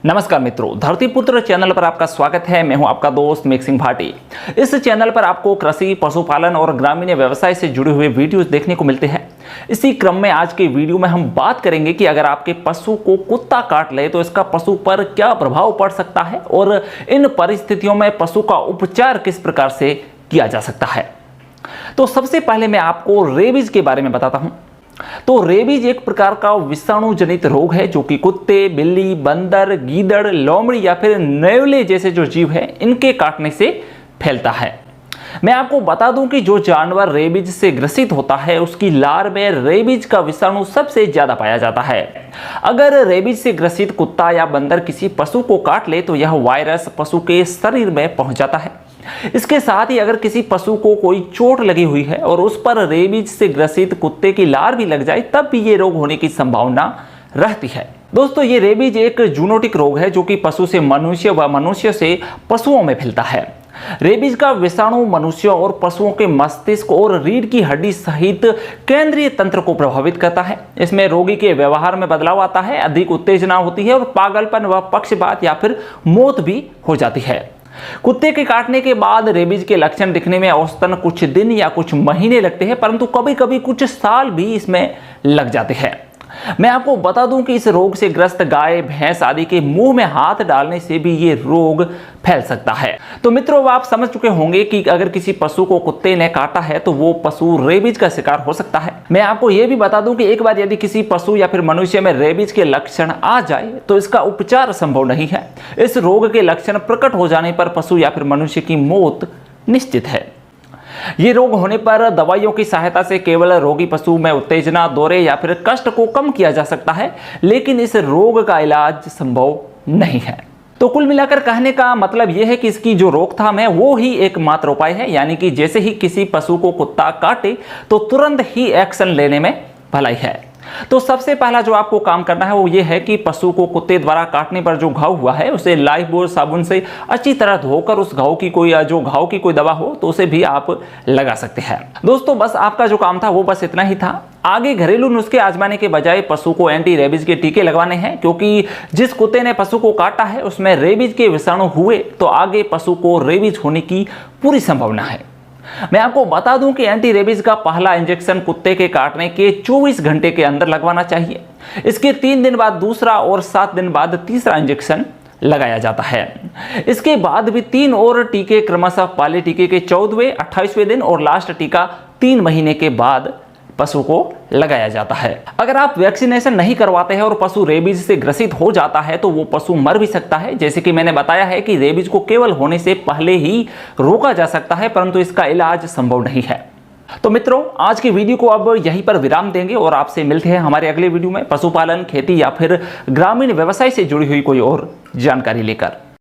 नमस्कार मित्रों, धरतीपुत्र चैनल पर आपका स्वागत है। मैं हूं आपका दोस्त मेघ सिंह भाटी। इस चैनल पर आपको कृषि, पशुपालन और ग्रामीण व्यवसाय से जुड़े हुए वीडियोस देखने को मिलते हैं। इसी क्रम में आज के वीडियो में हम बात करेंगे कि अगर आपके पशु को कुत्ता काट ले तो इसका पशु पर क्या प्रभाव पड़ सकता है और इन परिस्थितियों में पशु का उपचार किस प्रकार से किया जा सकता है। तो सबसे पहले मैं आपको रेबीज के बारे में बताता हूं। तो रेबीज एक प्रकार का विषाणु जनित रोग है जो कि कुत्ते, बिल्ली, बंदर, गीदड़, लोमड़ी या फिर नेवले जैसे जो जीव हैं इनके काटने से फैलता है। मैं आपको बता दूं कि जो जानवर रेबीज से ग्रसित होता है उसकी लार में रेबीज का विषाणु सबसे ज्यादा पाया जाता है। अगर रेबीज से ग्रसित कुत्ता या बंदर किसी पशु को काट ले तो यह वायरस पशु के शरीर में पहुंच जाता है। इसके साथ ही अगर किसी पशु को कोई चोट लगी हुई है और उस पर रेबीज से ग्रसित कुत्ते की लार भी लग जाए तब भी ये रोग होने की संभावना रहती है। दोस्तों, ये रेबीज एक जूनोटिक रोग है जो कि पशु से मनुष्य व मनुष्य से पशुओं में फैलता है। रेबीज का विषाणु मनुष्यों और पशुओं के मस्तिष्क और रीढ़ की हड्डी सहित केंद्रीय तंत्र को प्रभावित करता है। इसमें रोगी के व्यवहार में बदलाव आता है, अधिक उत्तेजना होती है और पागलपन व पक्षपात या फिर मौत भी हो जाती है। कुत्ते के काटने के बाद रेबीज के लक्षण दिखने में औसतन कुछ दिन या कुछ महीने लगते हैं, परंतु कभी कभी कुछ साल भी इसमें लग जाते हैं। मैं आपको बता दूं कि इस रोग से ग्रस्त गाय, भैंस आदि के मुंह में हाथ डालने से भी ये रोग फैल सकता है। तो मित्रों, आप समझ चुके होंगे कि अगर किसी पशु को कुत्ते ने काटा है तो वो पशु रेबीज का शिकार हो सकता है। मैं आपको यह भी बता दूं कि एक बार यदि किसी पशु या फिर मनुष्य में रेबीज के लक्षण आ जाए तो इसका उपचार संभव नहीं है। इस रोग के लक्षण प्रकट हो जाने पर पशु या फिर मनुष्य की मौत निश्चित है। ये रोग होने पर दवाइयों की सहायता से केवल रोगी पशु में उत्तेजना, दौरे या फिर कष्ट को कम किया जा सकता है, लेकिन इस रोग का इलाज संभव नहीं है। तो कुल मिलाकर कहने का मतलब यह है कि इसकी जो रोकथाम है वो ही एकमात्र उपाय है, यानी कि जैसे ही किसी पशु को कुत्ता काटे तो तुरंत ही एक्शन लेने में भलाई है। तो सबसे पहला जो आपको काम करना है वो ये है कि पशु को कुत्ते द्वारा काटने पर जो घाव हुआ है उसे लाइफबॉय साबुन से अच्छी तरह धोकर उस घाव की कोई दवा हो तो उसे भी आप लगा सकते हैं। दोस्तों, बस आपका जो काम था वो बस इतना ही था। आगे घरेलू नुस्खे आजमाने के बजाय पशु को एंटी रेबीज के टीके लगवाने हैं, क्योंकि जिस कुत्ते ने पशु को काटा है उसमें रेबीज के विषाणु हुए तो आगे पशु को रेबीज होने की पूरी संभावना है। मैं आपको बता दूं कि एंटी रेबीज का पहला इंजेक्शन कुत्ते के काटने के 24 घंटे के अंदर लगवाना चाहिए। इसके 3 दिन बाद दूसरा और 7 दिन बाद तीसरा इंजेक्शन लगाया जाता है। इसके बाद भी 3 और टीके क्रमशः पहले टीके के 14वें, 28वें दिन और लास्ट टीका 3 महीने के बाद पशु को लगाया जाता है। अगर आप वैक्सीनेशन नहीं करवाते हैं और पशु रेबीज से ग्रसित हो जाता है तो वो पशु मर भी सकता है। जैसे कि मैंने बताया है कि रेबीज को केवल होने से पहले ही रोका जा सकता है, परंतु इसका इलाज संभव नहीं है। तो मित्रों, आज की वीडियो को अब यहीं पर विराम देंगे और आपसे मिलते हैं हमारे अगले वीडियो में पशुपालन, खेती या फिर ग्रामीण व्यवसाय से जुड़ी हुई कोई और जानकारी लेकर।